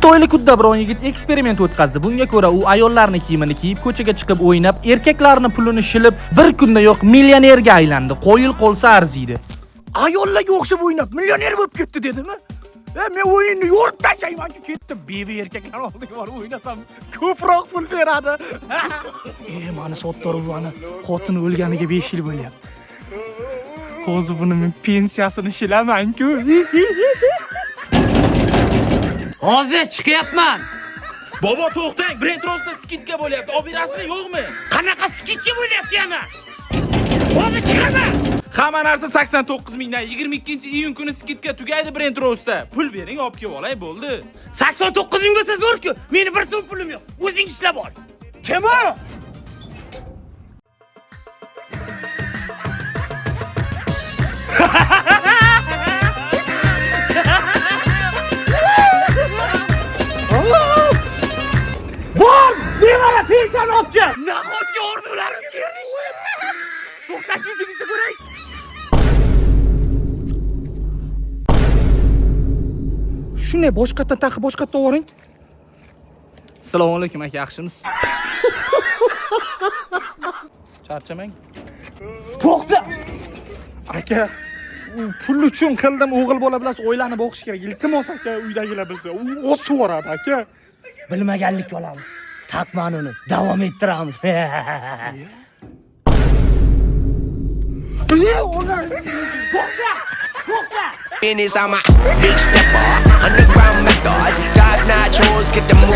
To'ylikudda biron yigit eksperiment o'tkazdi. Bunga ko'ra u ayollarning kiyimini kiyib ko'chaga chiqib o'ynab, erkaklarning pulini shilib, bir kunda yo'q millionerga aylandi. Qo'yil qolsa arziydi. Ayollarga o'xshab o'ynab millioner bo'lib ketdi dedimi? Men o'yinni yo'rib tashlayman-ku, ketdim. Bebi erkaklar oldiga borib o'ynasam ko'proq pul beradi. Mani Sottor buvani xotini o'lganiga 5 yil bo'lyapti. Hozir buni men pensiyasini shilaman-ku. Hozir chiqyapman. Bobo to'xtang, Brent Rossda skidka bo'lyapti. Olib berasizmi, yo'qmi? Qanaqa skidka bo'lyapti yana? Hozir chiqaman. Hamma narsa 89 mingdan 22-iyun kuni skidka tugaydi Brent Rossda. Pul bering, olib kelib olay, bo'ldi. 89 ming bo'lsa zo'r-ku. Meni bir so'm pulim yo'q. O'zing ishlab ol. Kim u? Bor! Nevara pensiyani olibchi. Nahotki orzularim to'xtachi o'zingizni ko'ray. Shunday boshqatdan taqib boshqatdan oling. Assalomu alaykum aka, yaxshimisiz? Charchamang. To'xta. Aka, pul uchun qildim, o'g'il bola bilan o'ylanib o'qish kerak. Iltimos aka, uydagilar bilsa, u o'sib yoradi aka. Bilmaganlik olamiz. Taqman uni. Davom ettiramiz. Finish, I'm a big stepper, underground methods, God nachos, get the more.